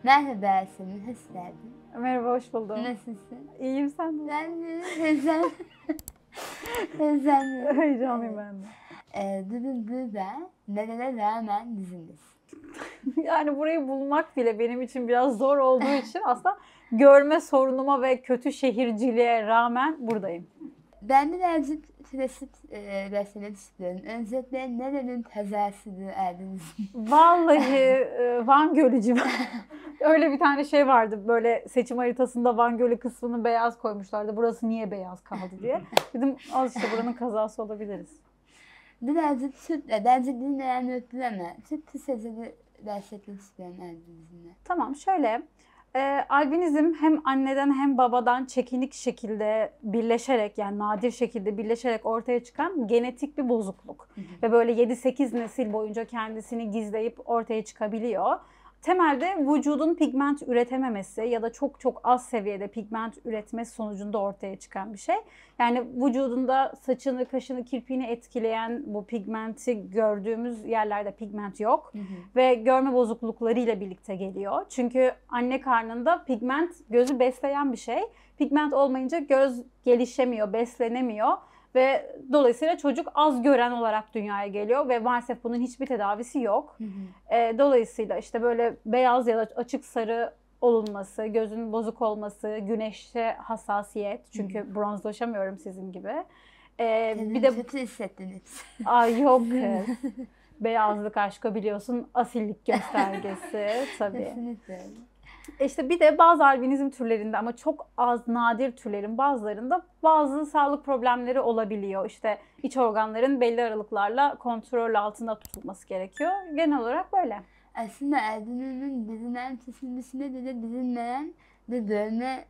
Merhaba Yasemin, hoş geldin. Merhaba, hoş buldum. Nasılsın? İyiyim, sen de. Ben de heyecanlıyım. Heyecanlıyım ben de. Bugün burada nelere rağmen bizimleyiz. Yani burayı bulmak bile benim için biraz zor olduğu için aslında görme sorunuma ve kötü şehirciliğe rağmen buradayım. Ben birazcık klasik beslemek istiyorum. Öncelikle nerenin kazasıdır Erdeniz'in? Vallahi Van Gölü civarı. Öyle bir tane şey vardı, böyle seçim haritasında Van Gölü kısmını beyaz koymuşlardı. Burası niye beyaz kaldı diye. Dedim al işte buranın kazası olabiliriz. Birazcık bence bilmeyen yoktur ama çok kısaca bir bahsetmek istiyorum Erdeniz'in. Tamam, şöyle. Albinizm hem anneden hem babadan çekinik şekilde birleşerek, yani nadir şekilde birleşerek ortaya çıkan genetik bir bozukluk. Ve böyle 7-8 nesil boyunca kendisini gizleyip ortaya çıkabiliyor. Temelde vücudun pigment üretememesi ya da çok çok az seviyede pigment üretmesi sonucunda ortaya çıkan bir şey. Yani vücudunda saçını, kaşını, kirpiğini etkileyen bu pigmenti gördüğümüz yerlerde pigment yok. Ve görme bozukluklarıyla birlikte geliyor. Çünkü anne karnında pigment gözü besleyen bir şey. Pigment olmayınca göz gelişemiyor, beslenemiyor. Ve dolayısıyla çocuk az gören olarak dünyaya geliyor ve maalesef bunun hiçbir tedavisi yok. Dolayısıyla işte böyle beyaz ya da açık sarı olunması, gözün bozuk olması, güneşe hassasiyet. Çünkü bronzlaşamıyorum sizin gibi. Bir de kötü hissettiniz. Ay yok kız. Beyazlık aşkı biliyorsun, asillik göstergesi tabii. Kesinlikle. İşte bir de bazı albinizm türlerinde ama çok az nadir türlerin bazılarında bazı sağlık problemleri olabiliyor. İşte iç organların belli aralıklarla kontrol altında tutulması gerekiyor. Genel olarak böyle. Aslında Erdeniz'in bilinen kısmı dışında bir de bilinmeyen bir dövme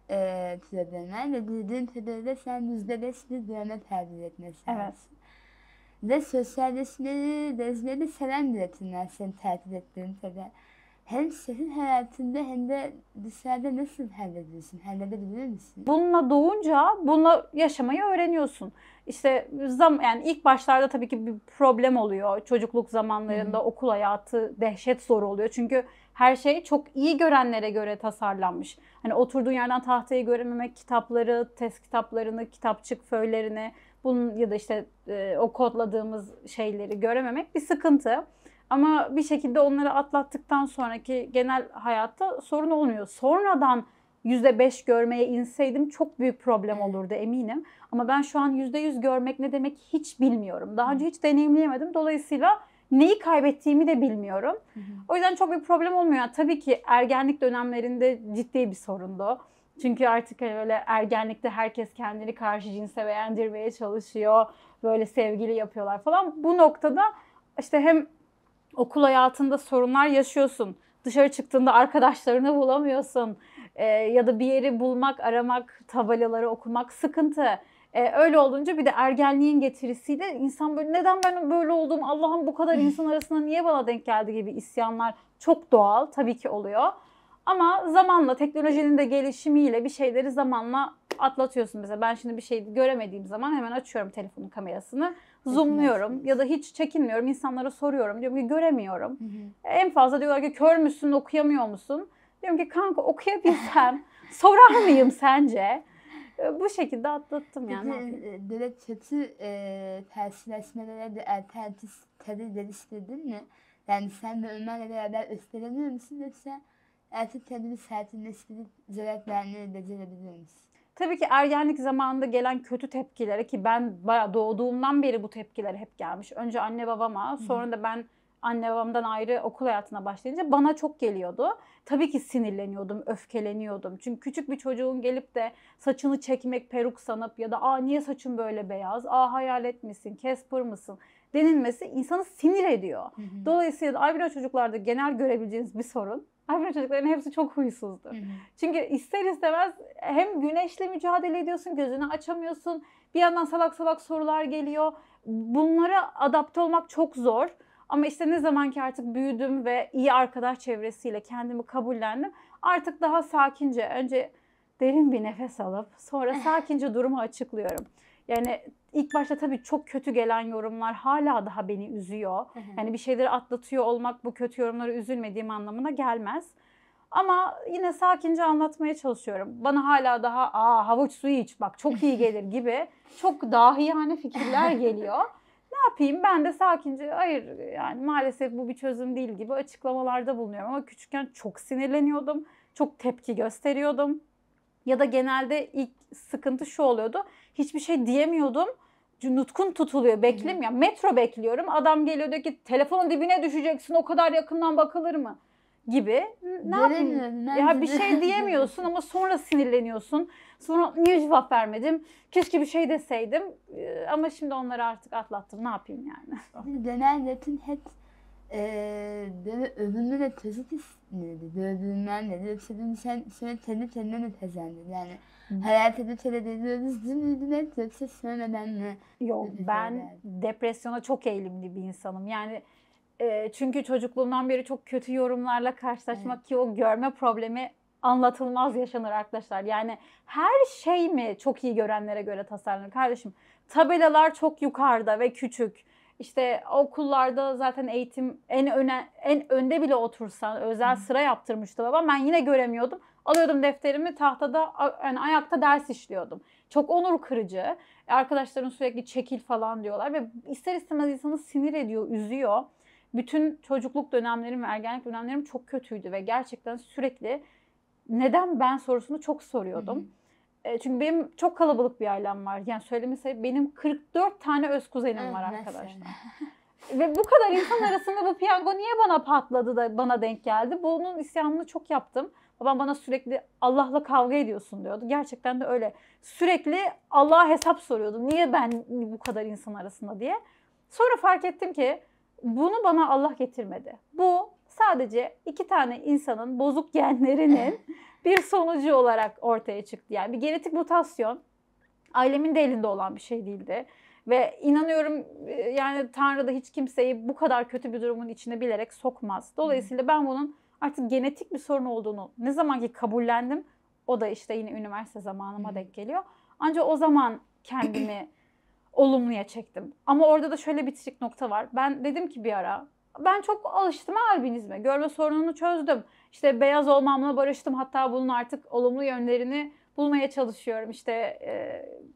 türü var ve bildiğin kadarıyla sen %5 bir dövme tercih etmesi Evet. lazım. Ve sosyalleşmeyi, gezmeyi seven bir yetimler seni tercih ettiğin kadar. Hem şehir hayatında hem de dışarıda nasıl hallediyorsun? Halledebilir misin? Bununla doğunca bununla yaşamayı öğreniyorsun. İşte yani ilk başlarda tabii ki bir problem oluyor. Çocukluk zamanlarında okul hayatı dehşet zor oluyor. Çünkü her şey çok iyi görenlere göre tasarlanmış. Hani oturduğun yerden tahtayı görememek, kitapları, test kitaplarını, kitapçık föylerini, bunun ya da işte o kodladığımız şeyleri görememek bir sıkıntı. Ama bir şekilde onları atlattıktan sonraki genel hayatta sorun olmuyor. Sonradan %5 görmeye inseydim çok büyük problem olurdu eminim. Ama ben şu an %100 görmek ne demek hiç bilmiyorum. Daha önce hiç deneyimleyemedim. Dolayısıyla neyi kaybettiğimi de bilmiyorum. O yüzden çok bir problem olmuyor. Yani tabii ki ergenlik dönemlerinde ciddi bir sorundu. Çünkü artık öyle ergenlikte herkes kendini karşı cinse beğendirmeye çalışıyor. Böyle sevgili yapıyorlar falan. Bu noktada işte hem okul hayatında sorunlar yaşıyorsun. Dışarı çıktığında arkadaşlarını bulamıyorsun. Ya da bir yeri bulmak, aramak, tabelaları okumak sıkıntı. Öyle olunca bir de ergenliğin getirisiyle insan böyle neden ben böyle oldum, Allah'ım bu kadar insan arasında niye bana denk geldi gibi isyanlar çok doğal tabii ki oluyor. Ama zamanla teknolojinin de gelişimiyle bir şeyleri zamanla atlatıyorsun. Mesela ben şimdi bir şey göremediğim zaman hemen açıyorum telefonun kamerasını, zoomluyorum ya da hiç çekinmiyorum, insanlara soruyorum. Diyorum ki göremiyorum. En fazla diyorlar ki kör müsün, okuyamıyor musun? Diyorum ki kanka okuyabilsem sorar mıyım sence? Bu şekilde atlattım yani. Böyle kötü karşılaşmalara bir alternatif tadı geliştirdin mi? Yani sen de Ömer'le beraber üstleniyor musun yoksa artık kendini sakinleştirip cevap vermeyi becerebiliyor musun? Tabii ki ergenlik zamanında gelen kötü tepkilere, ki ben bayağı doğduğumdan beri bu tepkiler hep gelmiş. Önce anne babama, sonra da ben anne babamdan ayrı okul hayatına başlayınca bana çok geliyordu. Tabii ki sinirleniyordum, öfkeleniyordum. Çünkü küçük bir çocuğun gelip de saçını çekmek, peruk sanıp ya da niye saçın böyle beyaz, hayalet misin, Casper mısın denilmesi insanı sinir ediyor. Dolayısıyla albino çocuklarda genel görebileceğiniz bir sorun. Albino çocukların hepsi çok huysuzdur. Çünkü ister istemez hem güneşle mücadele ediyorsun, gözünü açamıyorsun. Bir yandan salak salak sorular geliyor. Bunlara adapte olmak çok zor. Ama işte ne zaman ki artık büyüdüm ve iyi arkadaş çevresiyle kendimi kabullendim. Artık daha sakince, önce derin bir nefes alıp sonra sakince durumu açıklıyorum. Yani ilk başta tabii çok kötü gelen yorumlar hala daha beni üzüyor. Yani bir şeyleri atlatıyor olmak bu kötü yorumlara üzülmediğim anlamına gelmez. Ama yine sakince anlatmaya çalışıyorum. Bana hala daha havuç suyu iç bak çok iyi gelir gibi çok dahiyane fikirler geliyor. Ne yapayım ben de sakince hayır yani maalesef bu bir çözüm değil gibi açıklamalarda bulunuyorum. Ama küçükken çok sinirleniyordum, çok tepki gösteriyordum. Ya da genelde ilk sıkıntı şu oluyordu, hiçbir şey diyemiyordum. Nutkun tutuluyor, beklemiyorum. Yani metro bekliyorum, adam geliyor diyor ki telefonun dibine düşeceksin o kadar yakından bakılır mı? Gibi. Ne yapayım? Ya bir şey diyemiyorsun ama sonra sinirleniyorsun. Sonra niye cevap vermedim? Keşke bir şey deseydim. Ama şimdi onları artık atlattım. Ne yapayım yani? Genelde hep böyle övünme de pozitif miydi? Dövdüğünden de. Yoksa sen şöyle kendi kendine mi tezendin? Yani hayata bir kere dediğiniz dün hep yoksa söylemeden mi? Yok ben depresyona çok eğilimli bir insanım. Yani çünkü çocukluğumdan beri çok kötü yorumlarla karşılaşmak ki o görme problemi anlatılmaz yaşanır arkadaşlar. Yani her şey mi çok iyi görenlere göre tasarlanır kardeşim? Tabelalar çok yukarıda ve küçük. İşte okullarda zaten eğitim en önde bile otursan özel sıra yaptırmıştı babam. Ben yine göremiyordum. Alıyordum defterimi tahtada yani ayakta ders işliyordum. Çok onur kırıcı. Arkadaşlarım sürekli çekil falan diyorlar ve ister istemez insanı sinir ediyor, üzüyor. Bütün çocukluk dönemlerim ve ergenlik dönemlerim çok kötüydü ve gerçekten sürekli neden ben sorusunu çok soruyordum. Çünkü benim çok kalabalık bir ailem var. Yani söylemesi benim 44 tane öz kuzenim var arkadaşlar. Ve bu kadar insan arasında bu piyango niye bana patladı da bana denk geldi? Bunun isyanını çok yaptım. Babam bana sürekli Allah'la kavga ediyorsun diyordu. Gerçekten de öyle. Sürekli Allah'a hesap soruyordu. Niye ben bu kadar insan arasında diye. Sonra fark ettim ki bunu bana Allah getirmedi. Bu sadece 2 tane insanın bozuk genlerinin bir sonucu olarak ortaya çıktı. Yani bir genetik mutasyon ailemin de elinde olan bir şey değildi. Ve inanıyorum yani Tanrı da hiç kimseyi bu kadar kötü bir durumun içine bilerek sokmaz. Dolayısıyla ben bunun artık genetik bir sorun olduğunu ne zaman ki kabullendim, o da işte yine üniversite zamanıma denk geliyor. Ancak o zaman kendimi olumluya çektim. Ama orada da şöyle bir trik nokta var. Ben dedim ki bir ara, ben çok alıştım albinizme. Görme sorununu çözdüm. İşte beyaz olmamla barıştım. Hatta bunun artık olumlu yönlerini bulmaya çalışıyorum. İşte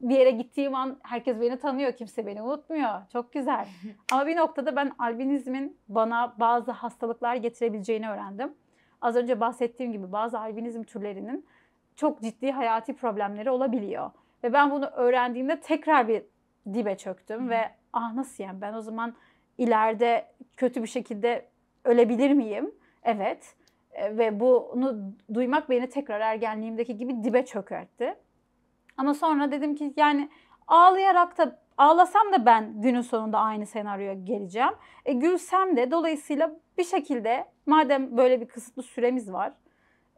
bir yere gittiğim an herkes beni tanıyor. Kimse beni unutmuyor. Çok güzel. Ama bir noktada ben albinizmin bana bazı hastalıklar getirebileceğini öğrendim. Az önce bahsettiğim gibi bazı albinizm türlerinin çok ciddi hayati problemleri olabiliyor. Ve ben bunu öğrendiğimde tekrar bir dibe çöktüm ve nasıl yani ben o zaman ileride kötü bir şekilde ölebilir miyim? Evet. Ve bunu duymak beni tekrar ergenliğimdeki gibi dibe çökertti. Ama sonra dedim ki yani ağlasam da ben günün sonunda aynı senaryoya geleceğim. Gülsem de dolayısıyla bir şekilde madem böyle bir kısıtlı süremiz var.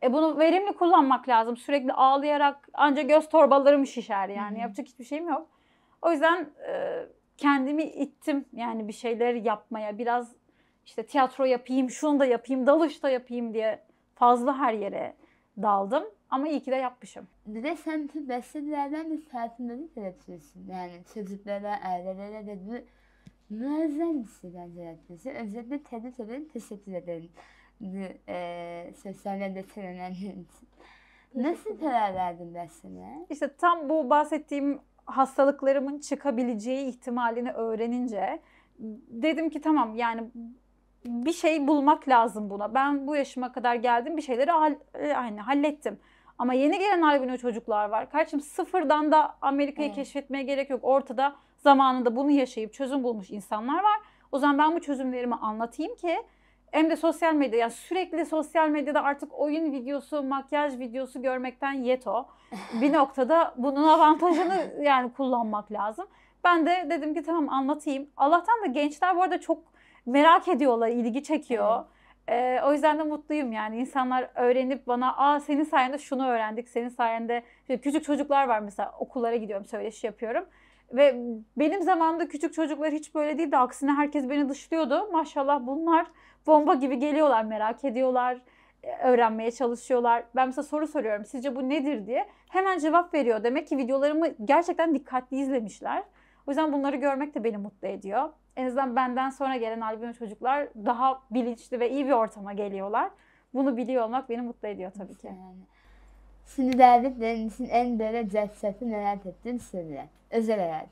Bunu verimli kullanmak lazım. Sürekli ağlayarak ancak göz torbalarım şişer yani. Yapacak hiçbir şeyim yok. O yüzden kendimi ittim yani bir şeyler yapmaya. Biraz işte tiyatro yapayım, şunu da yapayım, dalış da yapayım diye fazla her yere daldım. Ama iyi ki de yapmışım. Bir de sen tüm bestecilerden bir farkındalık yaratıyorsun. Yani çocuklara, ailelere de muazzam bir şey bence yaratıyorsun. Özellikle tebrik ederim, teşekkür ederim. Sosyal medya fenomenlerin için. Nasıl karar verdin dersine? İşte tam bu bahsettiğim hastalıklarımın çıkabileceği ihtimalini öğrenince dedim ki tamam yani bir şey bulmak lazım buna. Ben bu yaşıma kadar geldim bir şeyleri hallettim. Ama yeni gelen albino çocuklar var. Kardeşim sıfırdan da Amerika'yı keşfetmeye gerek yok. Ortada zamanında bunu yaşayıp çözüm bulmuş insanlar var. O zaman ben bu çözümlerimi anlatayım ki hem de sosyal medya, yani sürekli sosyal medyada artık oyun videosu, makyaj videosu görmekten yeto. Bir noktada bunun avantajını yani kullanmak lazım. Ben de dedim ki tamam anlatayım. Allah'tan da gençler bu arada çok merak ediyorlar, ilgi çekiyor. O yüzden de mutluyum yani. İnsanlar öğrenip bana senin sayende şunu öğrendik, senin sayende küçük çocuklar var mesela okullara gidiyorum, söyleşi yapıyorum. Ve benim zamanımda küçük çocuklar hiç böyle değildi. Aksine herkes beni dışlıyordu. Maşallah bunlar bomba gibi geliyorlar, merak ediyorlar, öğrenmeye çalışıyorlar. Ben mesela soru soruyorum, sizce bu nedir diye. Hemen cevap veriyor. Demek ki videolarımı gerçekten dikkatli izlemişler. O yüzden bunları görmek de beni mutlu ediyor. En azından benden sonra gelen albino çocuklar daha bilinçli ve iyi bir ortama geliyorlar. Bunu biliyor olmak beni mutlu ediyor tabii ki. Yani. Şimdi derdiklerin için en böyle cessetli merak ettiğim sorular. Özel hayat.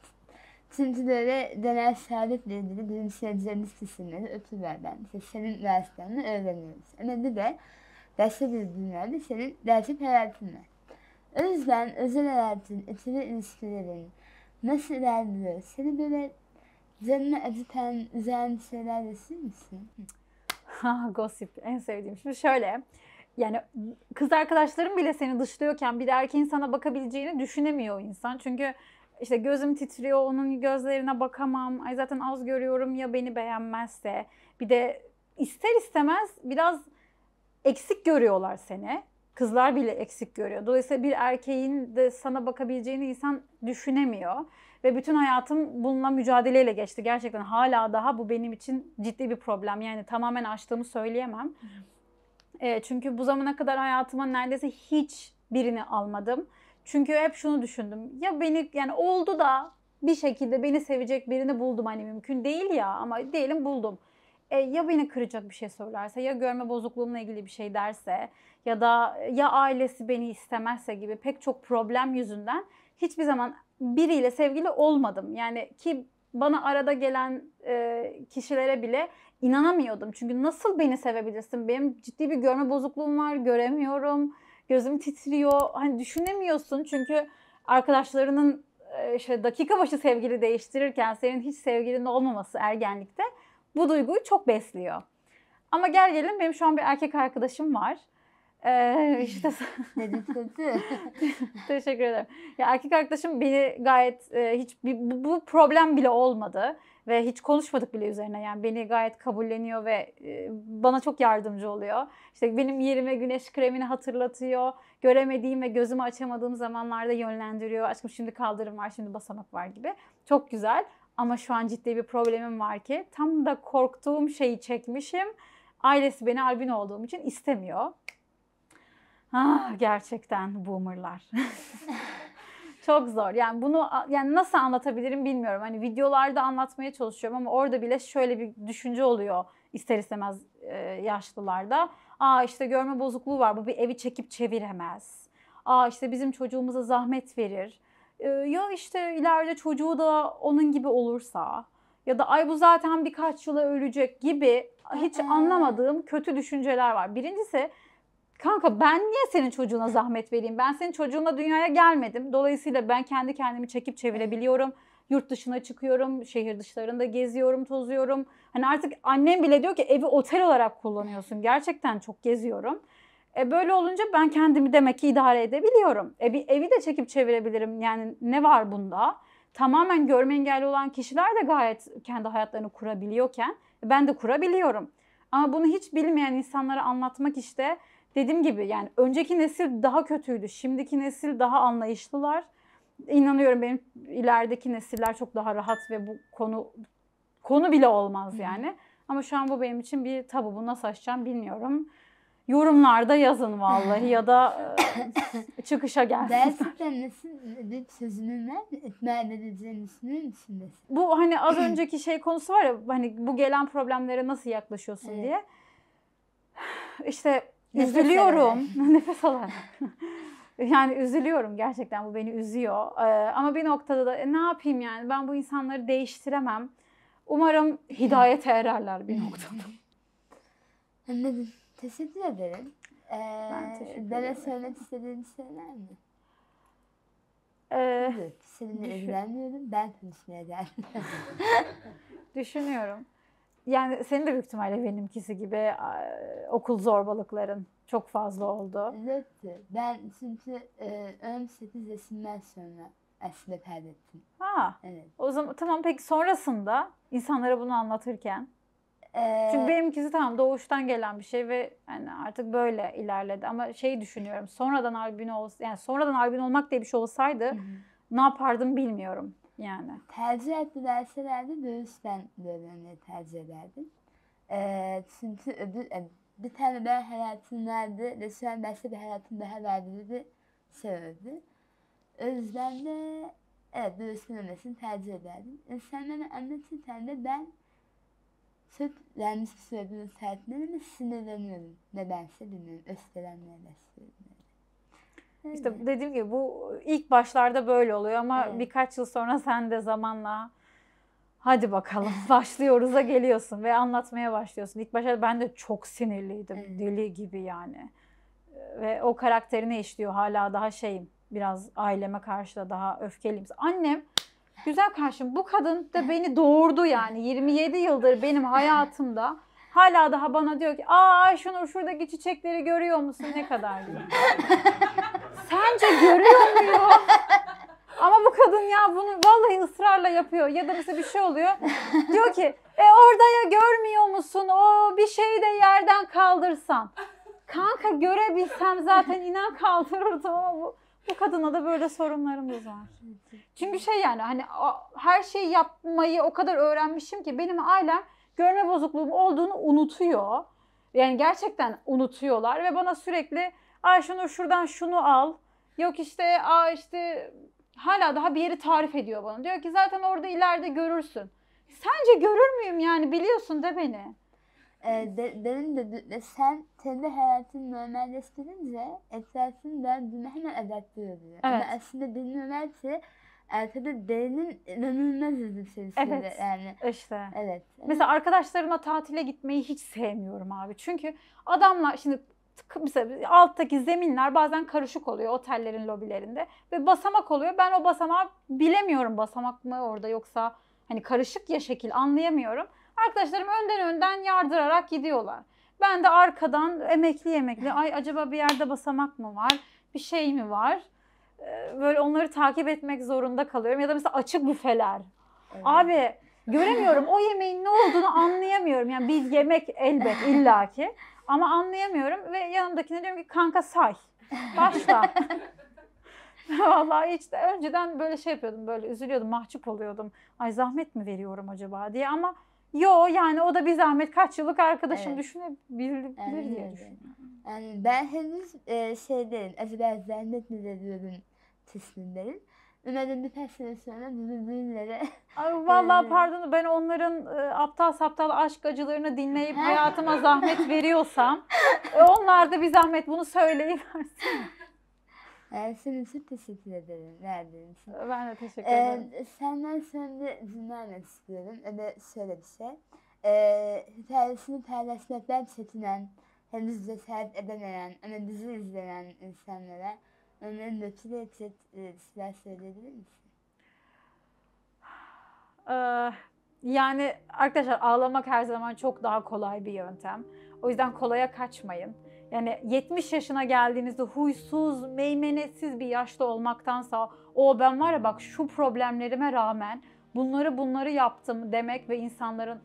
Çünkü böyle genel sağlıkla ilgili bilimselcilerimiz kısımları ötü benden. İşte senin derslerini öğreniyoruz. Ama bir de başka bir dünyada senin gerçek hayatın var. O yüzden özel hayatın, ikili ilişkilerin nasıl ilerliyor? Seni böyle canını acıtan, üzen şeyler yaşıyor musun? Ha, gossip en sevdiğim. Şimdi şöyle, yani kız arkadaşlarım bile seni dışlıyorken bir erkeğin sana bakabileceğini düşünemiyor o insan. Çünkü işte gözüm titriyor, onun gözlerine bakamam. Ay zaten az görüyorum, ya beni beğenmezse. Bir de ister istemez biraz eksik görüyorlar seni. Kızlar bile eksik görüyor. Dolayısıyla bir erkeğin de sana bakabileceğini insan düşünemiyor. Ve bütün hayatım bununla mücadeleyle geçti. Gerçekten hala daha bu benim için ciddi bir problem. Yani tamamen aştığımı söyleyemem. Çünkü bu zamana kadar hayatıma neredeyse hiç birini almadım. Çünkü hep şunu düşündüm. Ya beni, yani oldu da bir şekilde beni sevecek birini buldum. Hani mümkün değil ya, ama diyelim buldum. Ya beni kıracak bir şey söylerse, ya görme bozukluğumla ilgili bir şey derse, ya da ya ailesi beni istemezse gibi pek çok problem yüzünden hiçbir zaman biriyle sevgili olmadım. Yani ki bana arada gelen kişilere bile inanamıyordum. Çünkü nasıl beni sevebilirsin? Benim ciddi bir görme bozukluğum var, göremiyorum. Gözüm titriyor. Hani düşünemiyorsun, çünkü arkadaşlarının işte dakika başı sevgili değiştirirken senin hiç sevgilinin olmaması ergenlikte bu duyguyu çok besliyor. Ama gel gelin, benim şu an bir erkek arkadaşım var. İşte Dedikodu. teşekkür ederim. Ya erkek arkadaşım beni gayet hiç bu problem bile olmadı ve hiç konuşmadık bile üzerine. Yani beni gayet kabulleniyor ve bana çok yardımcı oluyor. İşte benim yerime güneş kremini hatırlatıyor. Göremediğim ve gözümü açamadığım zamanlarda yönlendiriyor. Aşkım şimdi kaldırım var, şimdi basamak var gibi. Çok güzel. Ama şu an ciddi bir problemim var ki tam da korktuğum şeyi çekmişim. Ailesi beni albino olduğum için istemiyor. Ah, gerçekten boomerlar. Çok zor. Yani bunu nasıl anlatabilirim bilmiyorum. Hani videolarda anlatmaya çalışıyorum ama orada bile şöyle bir düşünce oluyor ister istemez yaşlılarda. Aa, işte görme bozukluğu var. Bu bir evi çekip çeviremez. Aa, işte bizim çocuğumuza zahmet verir. Ya işte ileride çocuğu da onun gibi olursa, ya da ay bu zaten birkaç yıla ölecek gibi hiç anlamadığım kötü düşünceler var. Birincisi, kanka ben niye senin çocuğuna zahmet vereyim? Ben senin çocuğunla dünyaya gelmedim. Dolayısıyla ben kendi kendimi çekip çevirebiliyorum. Yurt dışına çıkıyorum, şehir dışlarında geziyorum, tozuyorum. Hani artık annem bile diyor ki evi otel olarak kullanıyorsun. Gerçekten çok geziyorum. Böyle olunca ben kendimi demek ki idare edebiliyorum. Bir evi de çekip çevirebilirim. Yani ne var bunda? Tamamen görme engelli olan kişiler de gayet kendi hayatlarını kurabiliyorken ben de kurabiliyorum. Ama bunu hiç bilmeyen insanlara anlatmak işte, dediğim gibi, yani önceki nesil daha kötüydü. Şimdiki nesil daha anlayışlılar. İnanıyorum benim ilerideki nesiller çok daha rahat ve bu konu bile olmaz yani. Ama şu an bu benim için bir tabu. Bunu nasıl aşacağım bilmiyorum. Yorumlarda yazın vallahi ya da çıkışa gelsin. Gerçekten nasıl bir çözümün var mı? İkna edileceğini düşünüyor musun mesela? Bu hani az önceki şey konusu var ya, hani bu gelen problemlere nasıl yaklaşıyorsun Evet. diye. İşte Nefes üzülüyorum. Nefes alarak. Yani üzülüyorum, gerçekten bu beni üzüyor. Ama bir noktada da ne yapayım yani, ben bu insanları değiştiremem. Umarım hidayete ererler bir noktada. Anladım. Teşekkür ederim. Ben teşekkür Bana ederim. söylemek istediğin şeyler mi? Ee, Evet. Seninle düşün- ilgilenmiyorum. Ben konuşmaya geldim. Düşünüyorum. Yani senin de büyük ihtimalle benimkisi gibi okul zorbalıkların çok fazla oldu. Evet. Ben çünkü 18 yaşından sonra aslında kaybettim. Ha, Evet. o zaman tamam, peki sonrasında insanlara bunu anlatırken? Çünkü benimkisi tamam doğuştan gelen bir şey ve yani artık böyle ilerledi. Ama şey düşünüyorum, sonradan albino yani sonradan albino olmak diye bir şey olsaydı ne yapardım bilmiyorum yani. tercih etti derselerdi dövüşten bölümünü tercih ederdim. Çünkü bir tane daha hayatım vardı ve şu an başka bir hayatım daha vardı bir şey oldu. O yüzden de evet dövüşmemesini tercih ederdim. İnsanlara anlatırken de ben Süt yanlış bir söylediğini sertmedim ve sinirleniyorum. Nedense bilmiyorum. Öfkelenmeye başlıyorum. İşte dediğim gibi bu ilk başlarda böyle oluyor ama Evet. birkaç yıl sonra sen de zamanla hadi bakalım başlıyoruz'a geliyorsun ve anlatmaya başlıyorsun. İlk başta ben de çok sinirliydim. Evet. Deli gibi yani. Ve o karakterini işliyor hala daha şeyim. Biraz aileme karşı da daha öfkeliyim. Annem güzel karşım bu kadın da beni doğurdu yani 27 yıldır benim hayatımda. Hala daha bana diyor ki aa Ayşenur şuradaki çiçekleri görüyor musun ne kadar güzel. Sence görüyor muyum? Ama bu kadın ya bunu vallahi ısrarla yapıyor. Ya da mesela bir şey oluyor. Diyor ki orada ya görmüyor musun? O bir şeyi de yerden kaldırsan. Kanka görebilsem zaten inan kaldırırdım ama bu kadına da böyle sorunlarımız var. Çünkü şey yani hani her şeyi yapmayı o kadar öğrenmişim ki benim ailem görme bozukluğum olduğunu unutuyor. Yani gerçekten unutuyorlar ve bana sürekli Ayşenur şuradan şunu al. Yok işte işte hala daha bir yeri tarif ediyor bana. Diyor ki zaten orada ileride görürsün. Sence görür müyüm yani biliyorsun de beni. Benim de sen kendi hayatını normalleştirince etrafın döndüğüne hemen adapte oluyor. Ama Evet. aslında bilmiyorlar ki arkada derinin inanılmaz hızlı içerisinde Evet. yani. İşte. Evet. Mesela arkadaşlarıma tatile gitmeyi hiç sevmiyorum abi. Çünkü adamlar şimdi mesela alttaki zeminler bazen karışık oluyor otellerin lobilerinde ve basamak oluyor. Ben o basamağı bilemiyorum basamak mı orada yoksa hani karışık ya şekil anlayamıyorum. Arkadaşlarım önden yardırarak gidiyorlar. Ben de arkadan emekli ay acaba bir yerde basamak mı var? Bir şey mi var? Böyle onları takip etmek zorunda kalıyorum. Ya da mesela açık büfeler. Evet. Abi göremiyorum. O yemeğin ne olduğunu anlayamıyorum. Yani bir yemek elbet illaki. Ama anlayamıyorum ve yanımdakine diyorum ki kanka say. Başla. Vallahi hiç de önceden böyle şey yapıyordum. Böyle üzülüyordum, mahcup oluyordum. Ay zahmet mi veriyorum acaba diye ama yo yani o da bir zahmet kaç yıllık arkadaşım Evet. düşünebilir Yani diye öyle. düşünüyorum. Yani ben henüz şeydeyim, acaba zahmet mi veriyorum kısmındayım. Umarım birkaç sene sonra birbirlere Ay vallahi pardon ben onların aptal saptal aşk acılarını dinleyip hayatıma zahmet veriyorsam onlar da bir zahmet bunu söyleyiversin. yani senin için teşekkür ederim verdiğin için. Ben de teşekkür ederim. Senden sonra dinlemek istiyorum. Şöyle bir şey. Hikayesini paylaşmaktan çekinen, henüz cesaret edemeyen ama bizi izleyen insanlara onların motive şeyler söyleyebilir misin? Yani arkadaşlar ağlamak her zaman çok daha kolay bir yöntem. O yüzden kolaya kaçmayın. Yani 70 yaşına geldiğinizde huysuz, meymenetsiz bir yaşta olmaktansa ben var ya bak şu problemlerime rağmen bunları yaptım demek ve insanların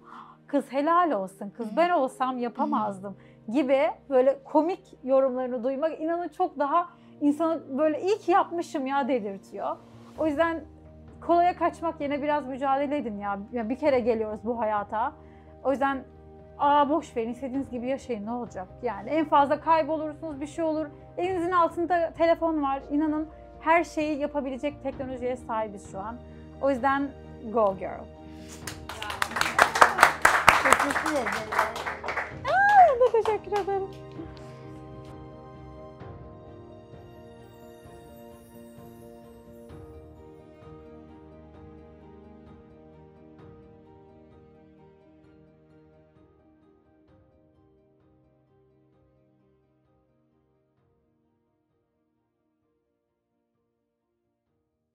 kız helal olsun, kız ben olsam yapamazdım gibi böyle komik yorumlarını duymak inanın çok daha insanı böyle iyi ki yapmışım ya dedirtiyor. O yüzden kolaya kaçmak yerine biraz mücadele edin ya. Bir kere geliyoruz bu hayata. O yüzden boş verin istediğiniz gibi yaşayın ne olacak? Yani en fazla kaybolursunuz bir şey olur. Elinizin altında telefon var. İnanın her şeyi yapabilecek teknolojiye sahibiz şu an. O yüzden go girl. Teşekkür ederim. Ben de teşekkür ederim.